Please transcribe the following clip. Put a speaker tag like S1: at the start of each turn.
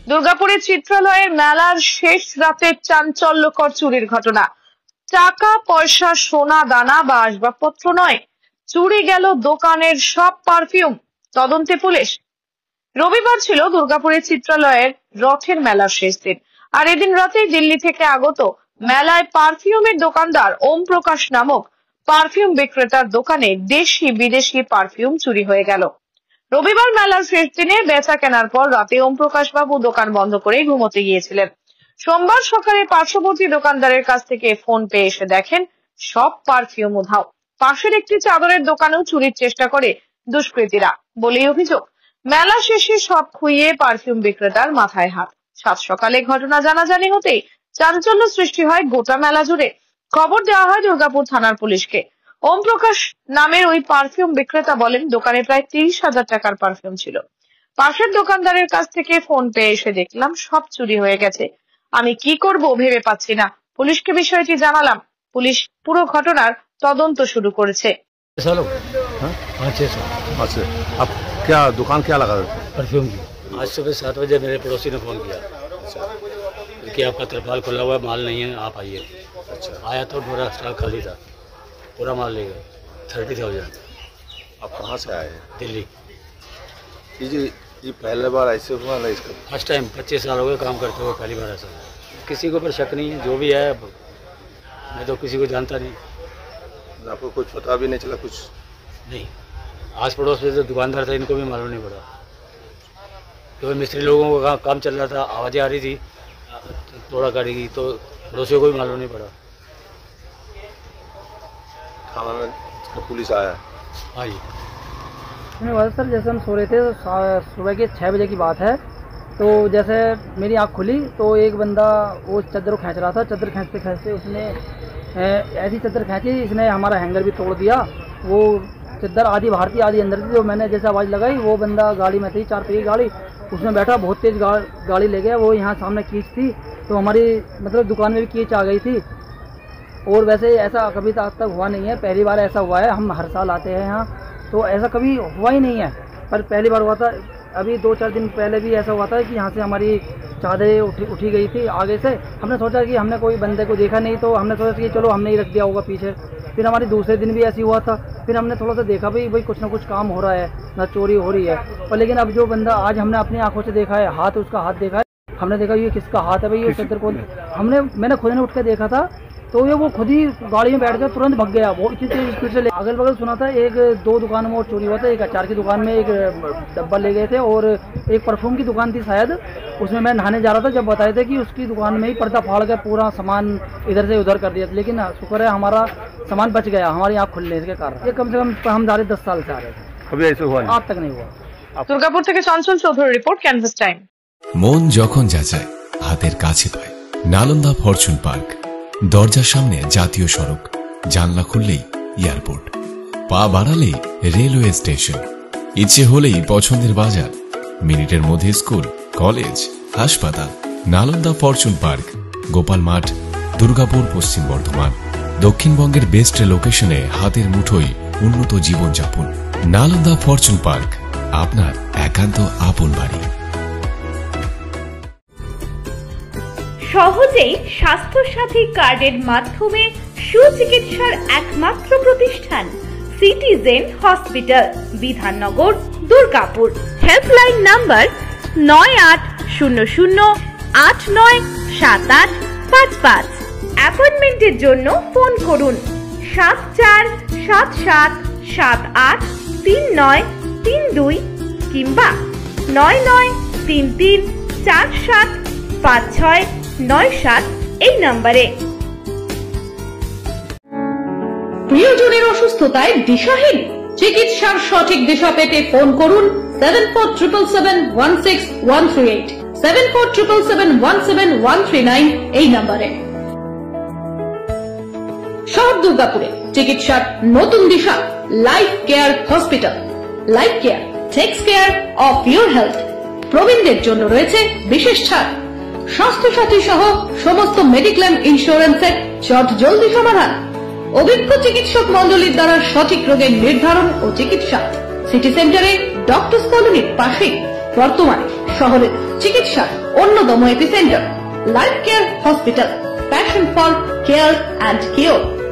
S1: দুর্গাপুরের চিত্রালয়ের মেলার শেষ রাতে চাঞ্চল্যকর চুরির ঘটনা। টাকা পয়সা, সোনা দানা বা আসবাবপত্র নয়, চুরি গেল দোকানের সব পারফিউম। তদন্তে পুলিশ। রবিবার ছিল দুর্গাপুরের চিত্রালয়ের রথের মেলার শেষ দিন। আর এদিন রাতে দিল্লি থেকে আগত মেলায় পারফিউমের দোকানদার ওম প্রকাশ নামক পারফিউম বিক্রেতার দোকানে দেশি বিদেশি পারফিউম চুরি হয়ে গেল। রবিবার মেলার শেষ দিনে বেচা কেনার পর রাতে ওম প্রকাশ বাবু দোকান বন্ধ করে ঘুমোতে গিয়েছিলেন। সোমবার সকালে পার্শ্ববর্তী দোকানদারের কাছ থেকে ফোন পেয়ে এসে দেখেন সব পারফিউম উধাও। পাশের একটি চাদরের দোকানেও চুরির চেষ্টা করে দুষ্কৃতীরা বলেই অভিযোগ। মেলা শেষে সব খুইয়ে পারফিউম বিক্রেতার মাথায় হাত। সাত সকালে ঘটনা জানাজানি হতেই চাঞ্চল্য সৃষ্টি হয় গোটা মেলা জুড়ে। খবর দেওয়া হয় দুর্গাপুর থানার পুলিশকে। ওম প্রকাশ নামের ওই পারফিউম বিক্রেতা বলেন, দোকানে প্রায় 30,000 টাকার পারফিউম ছিল। পাশের দোকানদারের কাছ থেকে ফোন পেয়ে এসে দেখলাম সব চুরি হয়ে গেছে। আমি কি করব ভেবে পাচ্ছি না। পুলিশকে বিষয়টি জানালাম। পুলিশ পুরো ঘটনার তদন্ত শুরু করেছে।
S2: अब क्या दुकान क्या लगा
S3: परफ्यूम की? आज सुबह 7 बजे मेरे पड़ोसी ने फ़ोन किया कि आपका तिरपाल खुला हुआ है, माल नहीं है, आप आइए। अच्छा, आया तो पूरा स्टॉक खाली था, पूरा माल ले गए। 30,000।
S2: आप कहाँ से आए हैं?
S3: दिल्ली।
S2: ये पहले बार ऐसे हुआ ना इसका?
S3: First time. 25 साल हो गए काम करते हुए, पहली बार ऐसा। किसी के ऊपर शक नहीं है, जो भी है। मैं तो किसी को जानता नहीं।
S2: आपको कुछ पता भी नहीं चला? कुछ
S3: नहीं। आस पड़ोस में जो दुकानदार था इनको भी मालूम नहीं पड़ा, तो मिस्त्री लोगों का काम चल रहा था, आवाज़ें आ रही थी तोड़ा गाड़ी की, तो पड़ोसियों को भी मालूम नहीं पड़ा।
S2: थाना में पुलिस आया?
S3: हाँ जी।
S4: सर जैसे हम सो रहे थे, सुबह के 6 बजे की बात है। तो जैसे मेरी आँख खुली तो एक बंदा वो चादर खींच रहा था। चादर खींचते खींचते उसने ऐसी चादर खींची, इसने हमारा हैंगर भी तोड़ दिया। वो चादर आधी बाहर थी आधी अंदर थी। जो मैंने जैसे आवाज़ लगाई, वो बंदा गाड़ी में थी, 4 पहिए गाड़ी, उसमें बैठा, बहुत तेज गाड़ी ले गया। वो यहाँ सामने कीच थी, तो हमारी मतलब दुकान में भी कीच आ गई थी। और वैसे ऐसा कभी तक हुआ नहीं है, पहली बार ऐसा हुआ है। हम हर साल आते हैं यहाँ, तो ऐसा कभी हुआ ही नहीं है, पर पहली बार हुआ था। अभी 2-4 दिन पहले भी ऐसा हुआ था कि यहाँ से हमारी चादरें उठी गई थी आगे से। हमने सोचा कि हमने कोई बंदे को देखा नहीं, तो हमने सोचा कि चलो हमने ही रख दिया होगा पीछे। फिर हमारी दूसरे दिन भी ऐसी हुआ था। फिर हमने थोड़ा सा देखा भाई कुछ ना कुछ काम हो रहा है, ना चोरी हो रही है। पर लेकिन अब जो बंदा आज हमने अपनी आंखों से देखा है, हाथ उसका हाथ देखा है, हमने देखा ये किसका हाथ है भाई, ये चादर को मैंने खुद ने उठ के देखा था। तो ये वो खुद ही गाड़ी में बैठ कर तुरंत भाग गया। वो इतनी तेज स्पीड से अगल बगल सुना था। 1-2 दुकान में और चोरी हुआ था। एक अचार की दुकान में एक डब्बा ले गए थे, और एक परफ्यूम की दुकान थी शायद, उसमें मैं नहाने जा रहा था। जब बताए थे कि उसकी दुकान में ही पर्दा फाड़ के पूरा सामान इधर से उधर कर दिया। लेकिन शुक्र है हमारा सामान बच गया, हमारी आँख खुलने के कारण। ये कम से कम हम जा रहे 10 साल से आ रहे थे,
S2: कभी ऐसे हुआ नहीं?
S4: आज तक नहीं हुआ।
S1: দুর্গাপুর থেকে Chanchal Chowdhury report, canvas time.
S5: মন যখন যাচায় হাতের কাছে পায় নালন্দা ফরচুন পার্ক। দরজার সামনে জাতীয় সড়ক, জানলা খুললেই এয়ারপোর্ট, পা বাড়ালেই রেলওয়ে স্টেশন, ইচ্ছে হলেই পছন্দের বাজার, মিনিটের মধ্যে স্কুল, কলেজ, হাসপাতাল। নালন্দা ফরচুন পার্ক, গোপাল মাঠ, দুর্গাপুর, পশ্চিম বর্ধমান। দক্ষিণবঙ্গের বেস্ট লোকেশনে হাতের মুঠোয় উন্নত জীবনযাপন। নালন্দা ফরচুন পার্ক, আপনার একান্ত আপন বাড়ি।
S6: সহজেই স্বাস্থ্য সাথী কার্ডের মাধ্যমে সুচিকিৎসার একমাত্র প্রতিষ্ঠান citizen hospital, Bidhannagar, Durgapur. Helpline number 9800897855। অ্যাপয়েন্টমেন্টের জন্য ফোন করুন 7477783932 কিংবা 9933475697 এই নম্বরে। প্রিয়জনের অসুস্থতায় দিশাহীন, চিকিৎসার সঠিক দিশা পেতে ফোন করুন 7477716138, 7477717139 এই নম্বরে। শহর দুর্গাপুরে চিকিৎসার নতুন দিশা life care hospital. Life care takes care of your health. প্রবীণদের জন্য রয়েছে বিশেষ ছাড়। স্বাস্থ্য সাথী সহ সমস্ত মেডিক্লেম ইন্স্যুরেন্সের চট জলদি সমাধান। অভিজ্ঞ চিকিৎসক মন্ডলীর দ্বারা সঠিক রোগের নির্ধারণ ও চিকিৎসা। সিটি সেন্টারে ডক্টরস কলোনির পাশে বর্তমানে শহরের চিকিৎসার অন্যতম epicentre life care hospital, passion for care and cure.